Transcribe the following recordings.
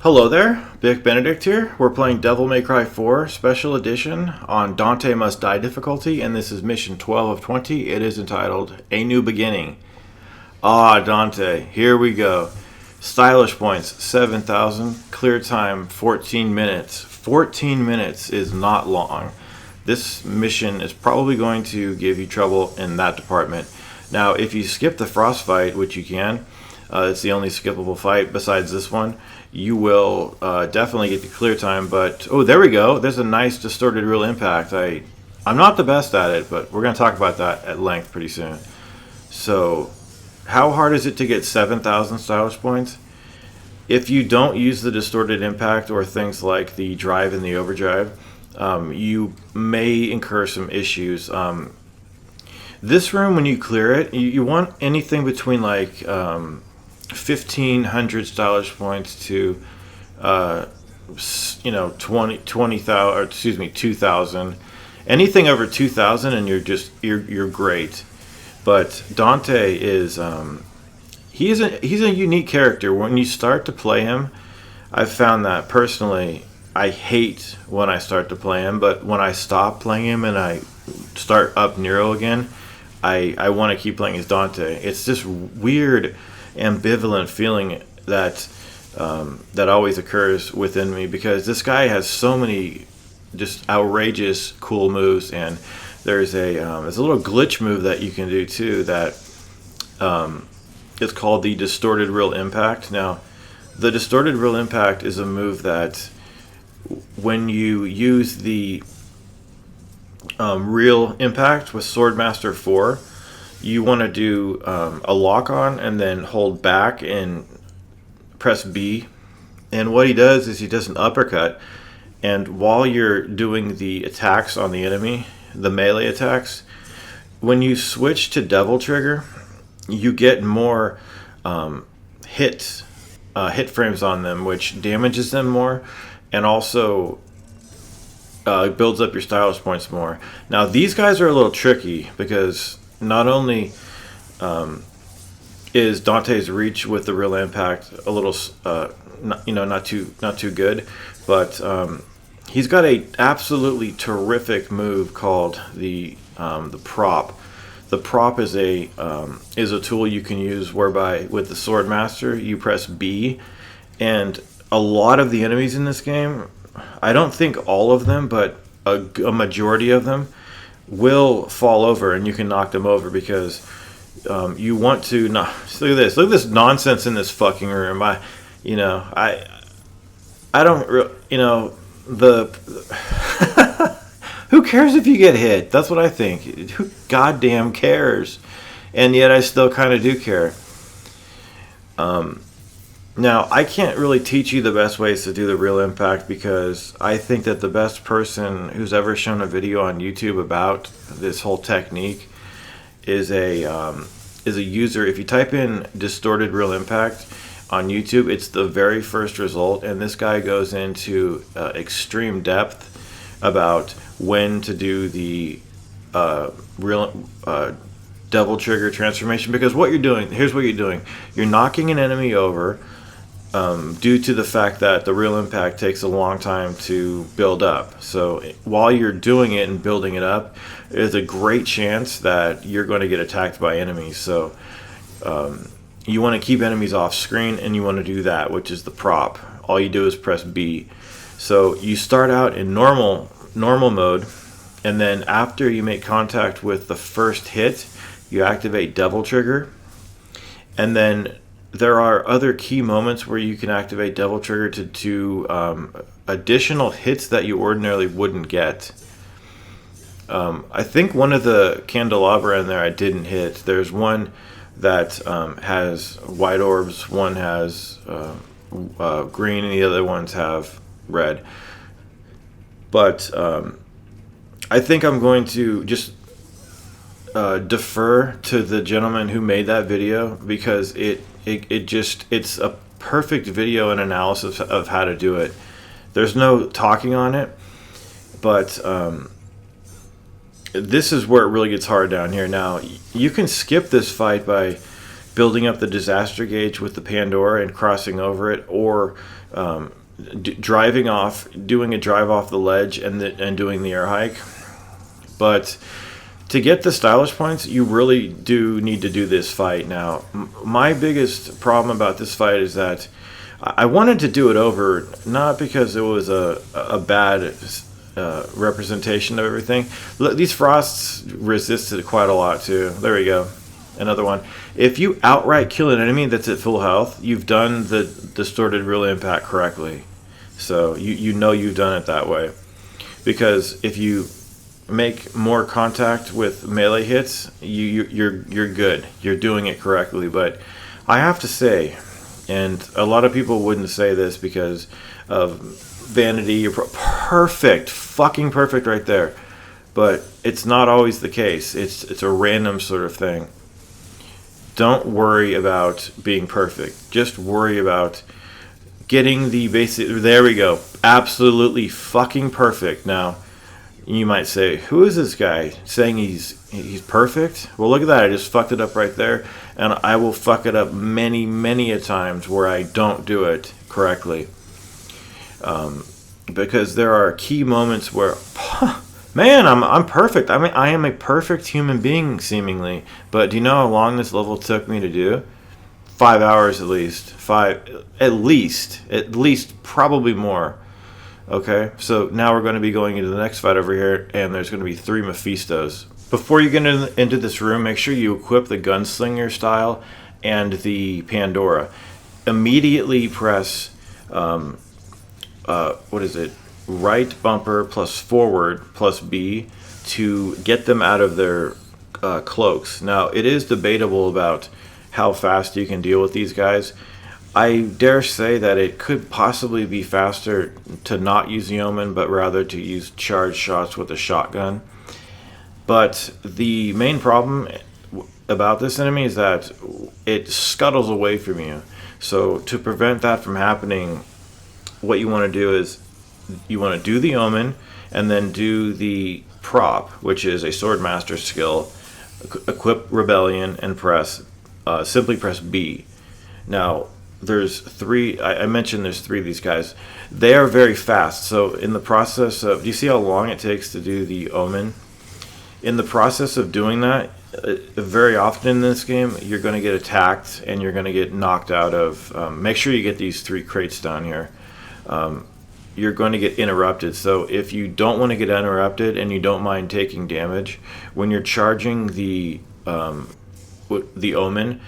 Hello there, Vic Benedict here. We're playing Devil May Cry 4 Special Edition on Dante Must Die difficulty, and this is mission 12 of 20. It is entitled A New Beginning. Ah, Dante, here we go. Stylish points, 7,000. Clear time, 14 minutes. 14 minutes is not long. This mission is probably going to give you trouble in that department. Now, if you skip the Frostfight, which you can, it's the only skippable fight besides this one, you will definitely get the clear time. But oh, there we go. There's a nice distorted real impact. I'm not the best at it, but we're going to talk about that at length pretty soon. So how hard is it to get 7,000 stylish points? If you don't use the distorted impact or things like the drive and the overdrive, you may incur some issues. This room, when you clear it, you want anything between like 1,500 stylish points to 20,000, or excuse me, 2,000. Anything over 2,000 and you're great. But Dante is he's a unique character. When you start to play him, I've found that personally I hate when I start to play him, but when I stop playing him and I start up Nero again, I want to keep playing as Dante. It's this weird ambivalent feeling that that always occurs within me, because this guy has so many just outrageous cool moves, and there's a little glitch move that you can do too that is called the distorted real impact. Now, the distorted real impact is a move that when you use the real impact with Swordmaster 4, you want to do a lock on and then hold back and press B. And what he does is he does an uppercut, and while you're doing the attacks on the enemy, the melee attacks, when you switch to Devil Trigger, you get more hit frames on them, which damages them more and also builds up your stylish points more. Now, these guys are a little tricky because not only is Dante's reach with the real impact a little, not too good, but he's got a absolutely terrific move called the prop. The prop is a tool you can use whereby with the Swordmaster you press B, and a lot of the enemies in this game, I don't think all of them, but a majority of them will fall over, and you can knock them over because you want to not. Look at this nonsense in this fucking room. I don't who cares if you get hit? That's what I think. Who goddamn cares? And yet I still kind of do care. Now, I can't really teach you the best ways to do the real impact, because I think that the best person who's ever shown a video on YouTube about this whole technique is a user. If you type in distorted real impact on YouTube, it's the very first result, and this guy goes into extreme depth about when to do the real Devil Trigger transformation. Because here's what you're doing. You're knocking an enemy over due to the fact that the real impact takes a long time to build up. So while you're doing it and building it up, there's a great chance that you're going to get attacked by enemies. So you want to keep enemies off screen, and you want to do that, which is the prop. All you do is press B. So you start out in normal mode, and then after you make contact with the first hit, you activate Devil Trigger, and then there are other key moments where you can activate Devil Trigger to do additional hits that you ordinarily wouldn't get. I think one of the candelabra in there I didn't hit. There's one that has white orbs, one has green, and the other ones have red. But I think I'm going to just defer to the gentleman who made that video, because it's a perfect video and analysis of how to do it. There's no talking on it, but this is where it really gets hard down here. Now, you can skip this fight by building up the disaster gauge with the Pandora and crossing over it, or driving off, doing a drive off the ledge, and doing the air hike. But to get the stylish points, you really do need to do this fight. Now, my biggest problem about this fight is that I wanted to do it over, not because it was a bad representation of everything. These frosts resisted quite a lot too. There we go. Another one. If you outright kill an enemy that's at full health, you've done the distorted real impact correctly. So you know you've done it that way. Because if you make more contact with melee hits, you're good. You're doing it correctly. But I have to say, and a lot of people wouldn't say this because of vanity, you're perfect, fucking perfect right there. But it's not always the case. It's a random sort of thing. Don't worry about being perfect. Just worry about getting the basic. There we go. Absolutely fucking perfect. Now, you might say, who is this guy saying he's perfect? Well, look at that. I just fucked it up right there. And I will fuck it up many, many a times where I don't do it correctly. Because there are key moments where, man, I'm perfect. I mean, I am a perfect human being, seemingly. But do you know how long this level took me to do? 5 hours at least. At least, probably more. Okay, so now we're going to be going into the next fight over here, and there's going to be 3 Mephistos. Before you get into this room, make sure you equip the Gunslinger style and the Pandora. Immediately press, right bumper plus forward plus B to get them out of their cloaks. Now, it is debatable about how fast you can deal with these guys. I dare say that it could possibly be faster to not use the Omen, but rather to use charged shots with a shotgun. But the main problem about this enemy is that it scuttles away from you. So to prevent that from happening, what you want to do is you want to do the Omen and then do the prop, which is a Swordmaster skill, equip Rebellion, and simply press B. Now, there's 3, I mentioned there's 3 of these guys. They are very fast, so in the process of, do you see how long it takes to do the Omen? In the process of doing that, very often in this game, you're going to get attacked and you're going to get knocked out of, make sure you get these 3 crates down here. You're going to get interrupted, so if you don't want to get interrupted and you don't mind taking damage, when you're charging the Omen,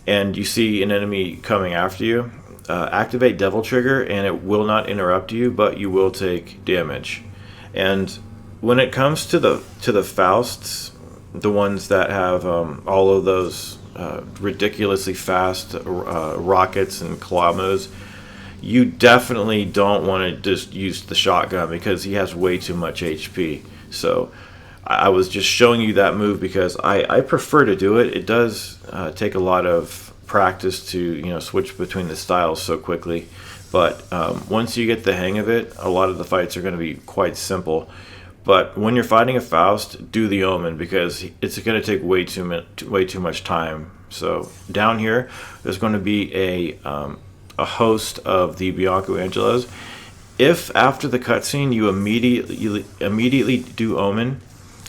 and you see an enemy coming after you, activate Devil Trigger and it will not interrupt you, but you will take damage. And when it comes to the Fausts, the ones that have all of those ridiculously fast rockets and claw you definitely don't want to just use the shotgun because he has way too much HP. So I was just showing you that move because I prefer to do it. It does take a lot of practice to switch between the styles so quickly. But once you get the hang of it, a lot of the fights are going to be quite simple. But when you're fighting a Faust, do the Omen because it's going to take way too much time. So down here, there's going to be a host of the Bianco Angelos. If after the cutscene you immediately do Omen,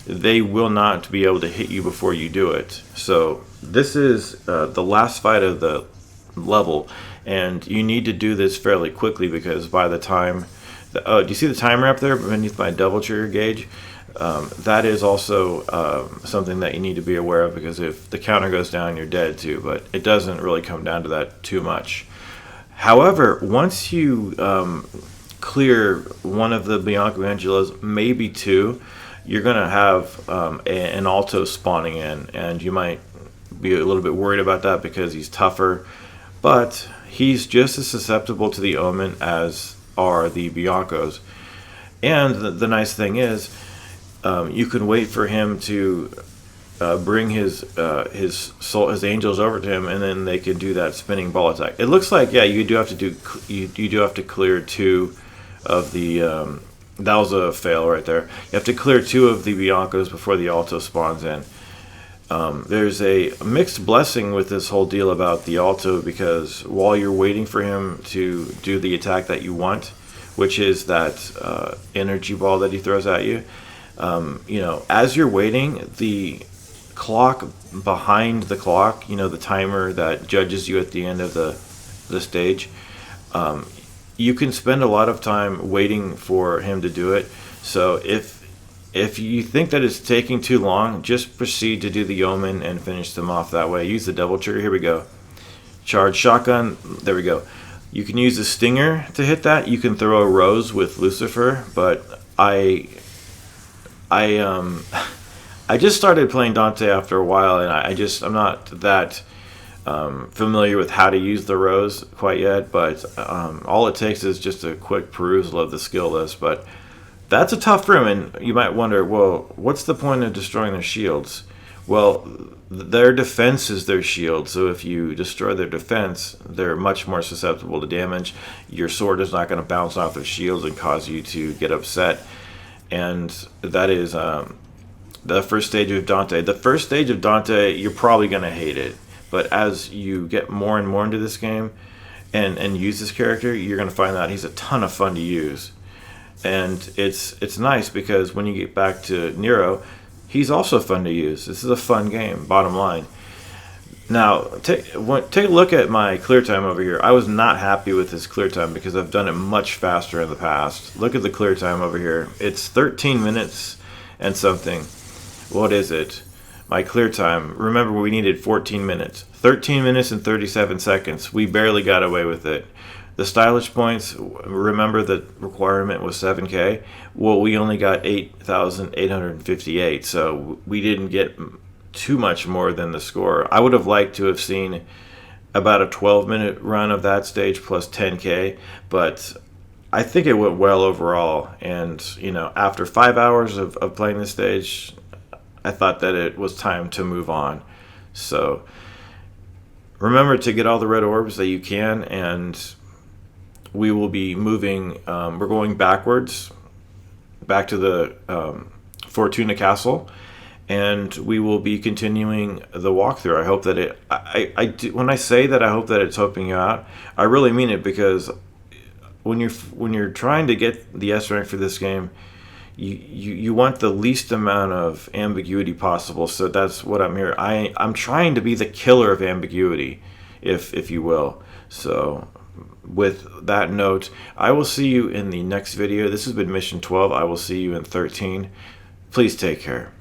they will not be able to hit you before you do it. So this is the last fight of the level, and you need to do this fairly quickly because by the time... do you see the timer up there beneath my double trigger gauge? That is also something that you need to be aware of because if the counter goes down, you're dead too, but it doesn't really come down to that too much. However, once you clear one of the Bianco Angelos, maybe 2, you're going to have an Alto spawning in, and you might be a little bit worried about that because he's tougher, but he's just as susceptible to the Omen as are the Biancos. And the nice thing is, you can wait for him to bring his angels over to him, and then they can do that spinning ball attack. It looks like you do have to clear 2 of the. That was a fail right there. You have to clear 2 of the Biancos before the Alto spawns in. There's a mixed blessing with this whole deal about the alto, because while you're waiting for him to do the attack that you want, which is that energy ball that he throws at you, as you're waiting, the clock behind the clock, the timer that judges you at the end of the stage, you can spend a lot of time waiting for him to do it. So if you think that it's taking too long, just proceed to do the yeoman and finish them off that way. Use the double trigger. Here we go. Charge shotgun. There we go. You can use the stinger to hit that. You can throw a rose with Lucifer, but I just started playing Dante after a while, and I'm not that familiar with how to use the rose quite yet. But all it takes is just a quick perusal of the skill list. But that's a tough room, and you might wonder, well, what's the point of destroying their shields? Well, their defense is their shield, so if you destroy their defense, they're much more susceptible to damage. Your sword is not going to bounce off their shields and cause you to get upset. And that is the first stage of Dante. The first stage of Dante, you're probably going to hate it, but as you get more and more into this game and use this character, you're going to find out he's a ton of fun to use. And it's nice because when you get back to Nero, he's also fun to use. This is a fun game, bottom line. Now, take a look at my clear time over here. I was not happy with this clear time because I've done it much faster in the past. Look at the clear time over here. It's 13 minutes and something. What is it? My clear time. Remember, we needed 14 minutes. 13 minutes and 37 seconds. We barely got away with it. The stylish points, remember the requirement was 7K? Well, we only got 8,858, so we didn't get too much more than the score. I would have liked to have seen about a 12-minute run of that stage plus 10K, but I think it went well overall. And, after 5 hours of playing this stage, I thought that it was time to move on. So remember to get all the red orbs that you can, and we will be moving, we're going backwards, back to the Fortuna Castle, and we will be continuing the walkthrough. I hope that when I say that I hope that it's helping you out, I really mean it, because when you're trying to get the S rank for this game, you want the least amount of ambiguity possible. So that's what I'm here. I'm trying to be the killer of ambiguity, if you will. So with that note, I will see you in the next video. This has been Mission 12. I will see you in 13. Please take care.